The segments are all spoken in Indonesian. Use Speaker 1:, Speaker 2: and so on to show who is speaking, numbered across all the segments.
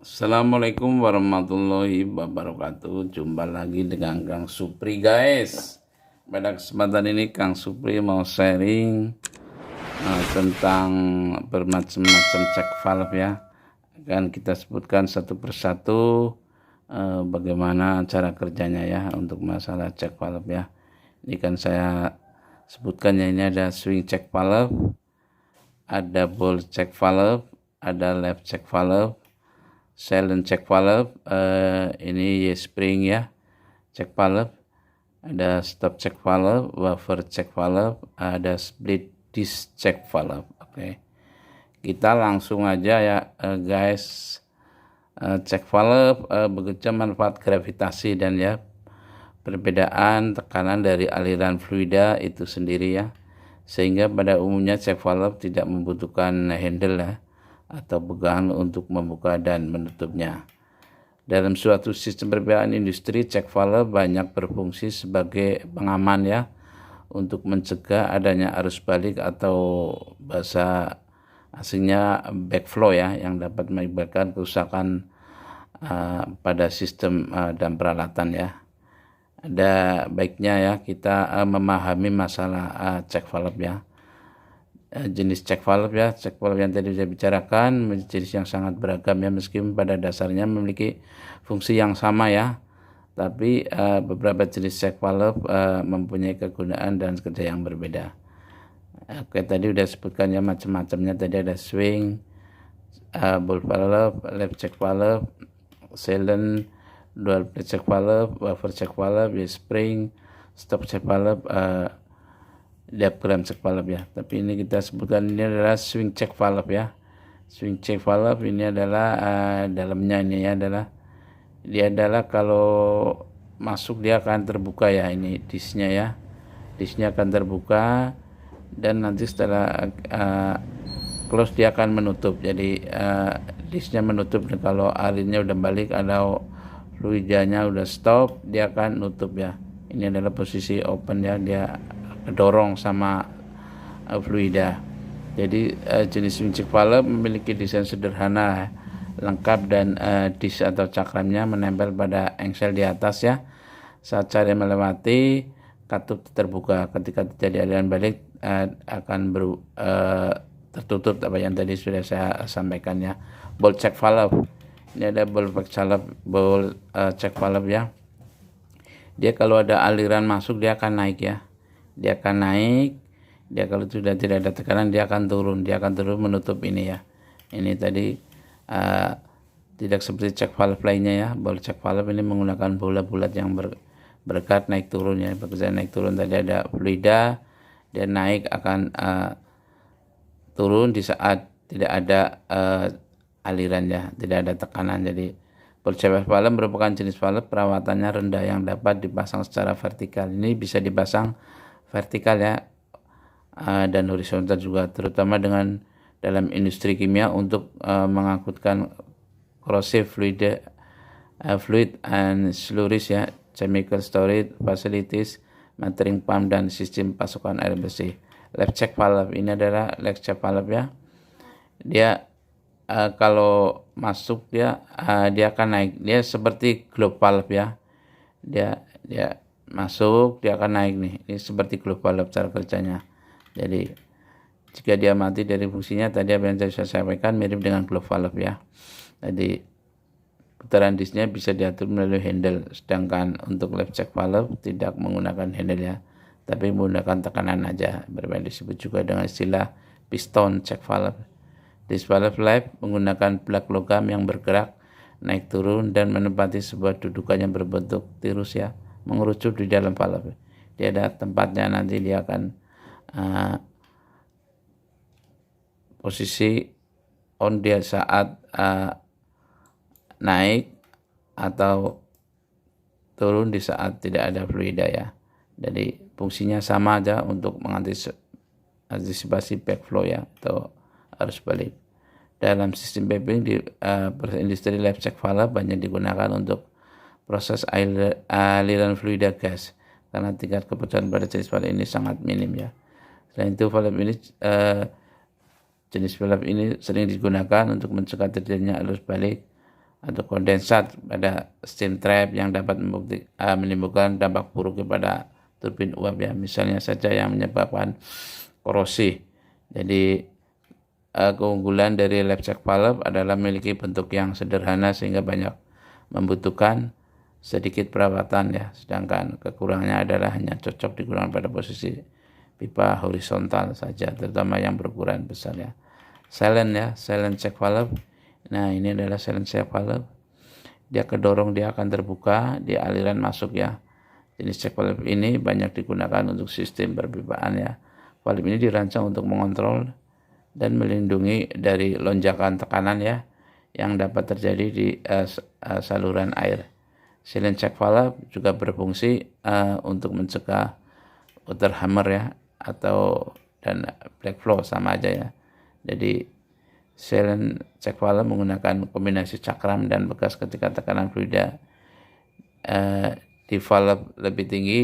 Speaker 1: Assalamualaikum warahmatullahi wabarakatuh. Jumpa lagi dengan Kang Supri, guys. Pada kesempatan ini Kang Supri mau sharing tentang bermacam-macam cek valve ya. Akan kita sebutkan satu persatu bagaimana cara kerjanya ya untuk masalah cek valve ya. Ini kan saya sebutkan ya, ini ada swing check valve, ada ball check valve, ada left check valve, silent check valve, ini spring ya, check valve, ada stop check valve, buffer check valve, ada split disc check valve. Oke, kita langsung aja ya guys. Check valve bekerja manfaat gravitasi dan ya perbedaan tekanan dari aliran fluida itu sendiri ya, sehingga pada umumnya check valve tidak membutuhkan handle ya atau pegangan untuk membuka dan menutupnya. Dalam suatu sistem perpipaan industri, check valve banyak berfungsi sebagai pengaman ya, untuk mencegah adanya arus balik atau bahasa aslinya backflow ya, yang dapat mengakibatkan kerusakan pada sistem dan peralatan ya. Ada baiknya ya kita memahami masalah check valve ya. Jenis check valve ya, check valve yang tadi saya bicarakan jenis yang sangat beragam ya, meskipun pada dasarnya memiliki fungsi yang sama ya, tapi beberapa jenis check valve mempunyai kegunaan dan kerja yang berbeda. Oke, tadi udah sebutkan ya macam-macamnya, tadi ada swing, ball valve, left check valve, silent, dual plate check valve, buffer check valve, spring, stop check valve, diaphragm check valve ya. Tapi ini kita sebutkan ini adalah swing check valve ya. Swing check valve ini adalah dalamnya ini ya adalah dia adalah kalau masuk dia akan terbuka ya, ini disknya ya. Disknya akan terbuka dan nanti setelah close dia akan menutup. Jadi disknya menutup, dan kalau airnya udah balik atau fluidanya udah stop dia akan nutup ya. Ini adalah posisi open ya, dia dorong sama fluida. Jadi jenis swing check valve memiliki desain sederhana, lengkap, dan disk atau cakramnya menempel pada engsel di atas ya. Saat cairan melewati, katup terbuka. Ketika terjadi aliran balik akan tertutup, apa yang tadi sudah saya sampaikan ya. Ball check valve, ini ada ball check valve ya. Dia kalau ada aliran masuk dia akan naik ya. Dia akan naik, dia kalau sudah tidak ada tekanan dia akan turun menutup ini ya. Ini tadi tidak seperti check valve lainnya ya. Ball check valve ini menggunakan bola bulat yang berkat naik turun ya, bekerja naik turun. Tadi ada fluida, dia naik akan turun di saat tidak ada aliran ya, tidak ada tekanan. Jadi ball check valve merupakan jenis valve perawatannya rendah yang dapat dipasang secara vertikal. Ini bisa dipasang vertikal ya, dan horizontal juga, terutama dalam industri kimia untuk mengangkutkan corrosive fluid and slurries ya, chemical storage facilities, metering pump, dan sistem pasokan air bersih. Left check valve ini adalah left check valve ya. Dia kalau masuk dia akan naik. Dia seperti globe valve ya. Dia masuk dia akan naik nih. Ini seperti globe valve cara kerjanya. Jadi jika dia mati dari fungsinya, tadi apa yang saya sampaikan mirip dengan globe valve ya. Jadi putaran disknya bisa diatur melalui handle, sedangkan untuk left check valve tidak menggunakan handle ya, tapi menggunakan tekanan aja. Berbeda disebut juga dengan istilah piston check valve. Disk valve live menggunakan plug logam yang bergerak naik turun dan menempati sebuah dudukan yang berbentuk tirus ya, mengerucut di dalam valve. Dia ada tempatnya, nanti dia akan posisi on dia saat naik atau turun di saat tidak ada fluida ya. Jadi fungsinya sama aja untuk mengantisipasi backflow ya atau arus balik. Dalam sistem piping di industri left check valve banyak digunakan untuk proses aliran fluida gas karena tingkat kebocoran pada jenis valve ini sangat minim ya. Selain itu jenis valve ini sering digunakan untuk mencegah terjadinya arus balik atau kondensat pada steam trap yang dapat menimbulkan dampak buruk kepada turbin uap ya, misalnya saja yang menyebabkan korosi. Jadi keunggulan dari lap check valve adalah memiliki bentuk yang sederhana sehingga banyak membutuhkan sedikit perawatan ya, sedangkan kekurangannya adalah hanya cocok digunakan pada posisi pipa horizontal saja, terutama yang berukuran besar ya. Silent check valve. Nah, ini adalah silent check valve. Dia kedorong, dia akan terbuka di aliran masuk ya. Jenis check valve ini banyak digunakan untuk sistem perpipaan ya. Valve ini dirancang untuk mengontrol dan melindungi dari lonjakan tekanan ya yang dapat terjadi di saluran air. Silent check valve juga berfungsi untuk mencegah water hammer ya dan black flow sama aja ya. Jadi silent check valve menggunakan kombinasi cakram dan bekas ketika tekanan fluida di valve lebih tinggi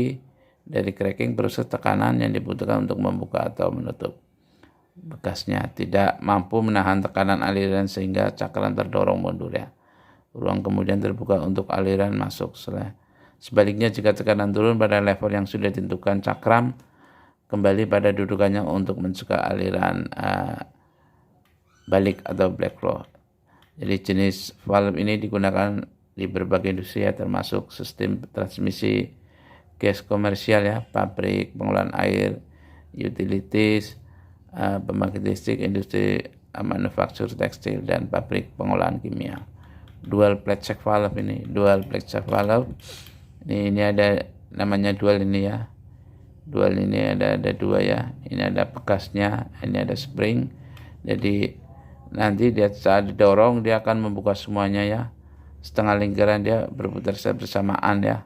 Speaker 1: dari cracking, proses tekanan yang dibutuhkan untuk membuka atau menutup bekasnya tidak mampu menahan tekanan aliran sehingga cakram terdorong mundur ya. Ruang kemudian terbuka untuk aliran masuk. Sebaliknya jika tekanan turun pada level yang sudah ditentukan, cakram kembali pada dudukannya untuk mencegah aliran balik atau black flow. Jadi jenis valve ini digunakan di berbagai industri ya, termasuk sistem transmisi gas komersial ya, pabrik pengolahan air, utilities, pembangkit listrik, industri manufaktur tekstil, dan pabrik pengolahan kimia. Dual plate check valve ini, ini ada namanya dual ini ya. Dual ini ada dua ya. Ini ada bekasnya, ini ada spring. Jadi nanti dia saat didorong dia akan membuka semuanya ya. Setengah lingkaran dia berputar bersamaan ya.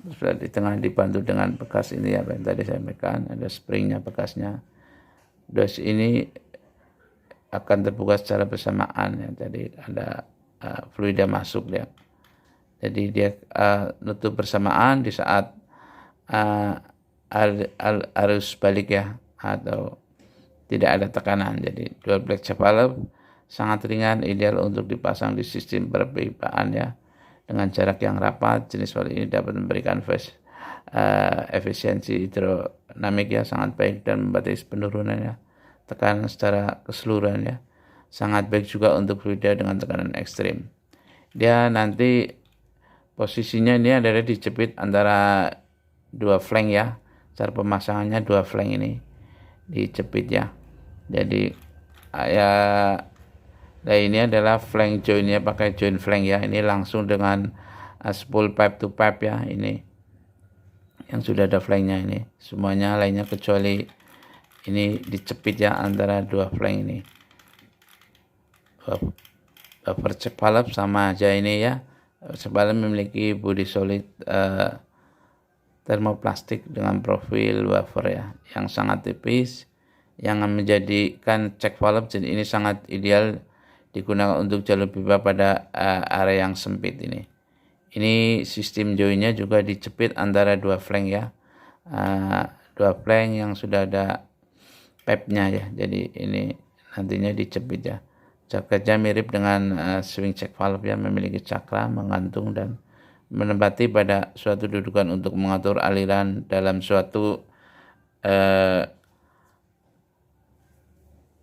Speaker 1: Terus di tengah dibantu dengan bekas ini ya, yang tadi saya sampaikan, ada springnya, bekasnya. Dos ini akan terbuka secara bersamaan ya. Jadi ada fluida masuk ya. Jadi dia nutup bersamaan di saat arus balik ya, atau tidak ada tekanan. Jadi dual plate check valve sangat ringan, ideal untuk dipasang di sistem perpipaan ya. Dengan jarak yang rapat, jenis valve ini dapat memberikan efisiensi hidrodinamik ya sangat baik dan membatasi penurunan ya tekanan secara keseluruhan ya. Sangat baik juga untuk fluida dengan tekanan ekstrim. Dia nanti posisinya ini adalah dijepit antara dua flank ya. Cara pemasangannya dua flank ini dijepit ya. Jadi ya, nah ini adalah flank joinnya, pakai join flank ya. Ini langsung dengan spool pipe to pipe ya. Ini yang sudah ada flanknya ini. Semuanya lainnya kecuali ini dicepit ya antara dua flank ini. Buffer check valve sama aja ini ya. Check valve memiliki body solid termoplastik dengan profil wafer ya yang sangat tipis, yang menjadikan check valve jadi ini sangat ideal digunakan untuk jalur pipa pada area yang sempit ini. Ini sistem joinnya juga dijepit antara dua flank ya, dua flank yang sudah ada pipe-nya ya. Jadi ini nantinya dijepit ya. Jaketnya mirip dengan swing check valve yang memiliki cakram menggantung dan menempati pada suatu dudukan untuk mengatur aliran dalam suatu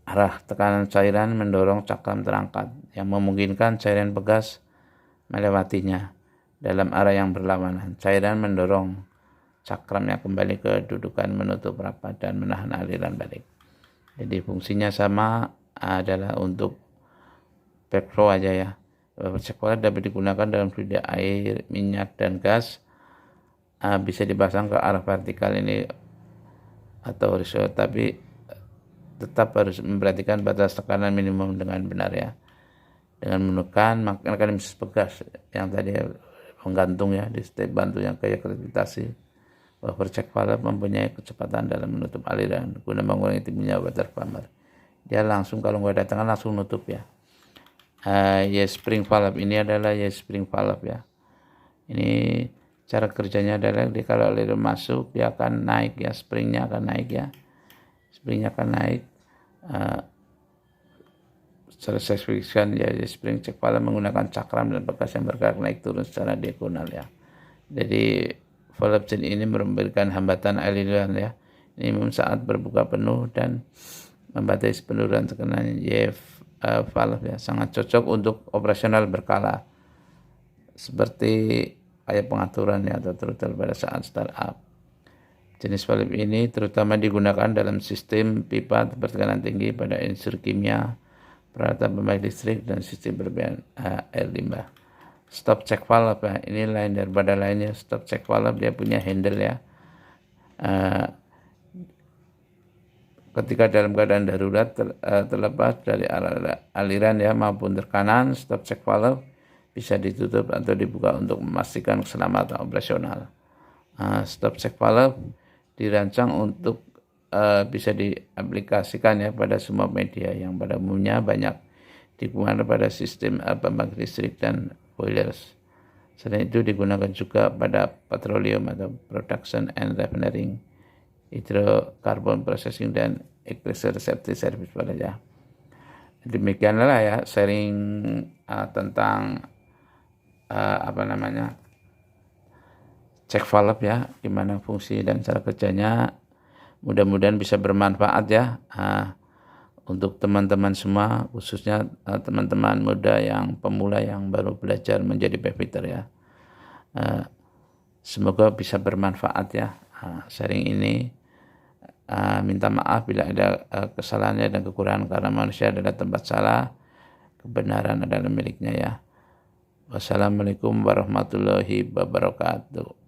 Speaker 1: arah. Tekanan cairan mendorong cakram terangkat yang memungkinkan cairan bekas melewatinya dalam arah yang berlawanan. Cairan mendorong cakramnya kembali ke dudukan, menutup rapat dan menahan aliran balik. Jadi fungsinya sama, adalah untuk backflow aja ya. Check valve dapat digunakan dalam fluida air, minyak, dan gas. Bisa dipasang ke arah vertikal ini atau horizontal, tapi tetap harus memperhatikan batas tekanan minimum dengan benar ya. Dengan menekan mekanisme bekas yang tadi menggantung ya di step bantu yang kayak gravitasi. Buffer check valve mempunyai kecepatan dalam menutup aliran guna mengurangi tingginya water hammer. Dia langsung kalau nggak ada tekanan langsung nutup ya. Spring valve ini adalah spring valve ya. Ini cara kerjanya adalah kalau aliran masuk dia akan naik ya, springnya akan naik ya. Springnya akan naik secara signifikan ya spring check valve menggunakan cakram dan bekas yang bergerak naik turun secara diagonal ya. Jadi valve chain ini memberikan hambatan aliran ya. Ini saat berbuka penuh dan membatasi penurunan tekanan valve ya. Sangat cocok untuk operasional berkala seperti kayak pengaturan ya atau throttle pada saat startup. Jenis valve ini terutama digunakan dalam sistem pipa bertekanan tinggi pada unsur kimia, peralatan pembangkit listrik, dan sistem berbahan air limbah. Stop check valve ya, ini lain daripada lainnya. Stop check valve dia punya handle ya. Ketika dalam keadaan darurat terlepas dari aliran ya maupun tekanan, stop check valve bisa ditutup atau dibuka untuk memastikan keselamatan operasional. Stop check valve dirancang untuk bisa diaplikasikan ya pada semua media yang pada umumnya banyak digunakan pada sistem pembangkit listrik dan boilers. Selain itu digunakan juga pada petroleum atau production and refining, hydrocarbon processing, dan electricity service pada ya. Demikianlah ya sharing tentang check valve ya, gimana fungsi dan cara kerjanya. Mudah-mudahan bisa bermanfaat ya untuk teman-teman semua, khususnya teman-teman muda yang pemula yang baru belajar menjadi babysitter ya. Semoga bisa bermanfaat ya sharing ini. Minta maaf bila ada kesalahannya dan kekurangan, karena manusia adalah tempat salah, kebenaran adalah miliknya ya. Wassalamualaikum warahmatullahi wabarakatuh.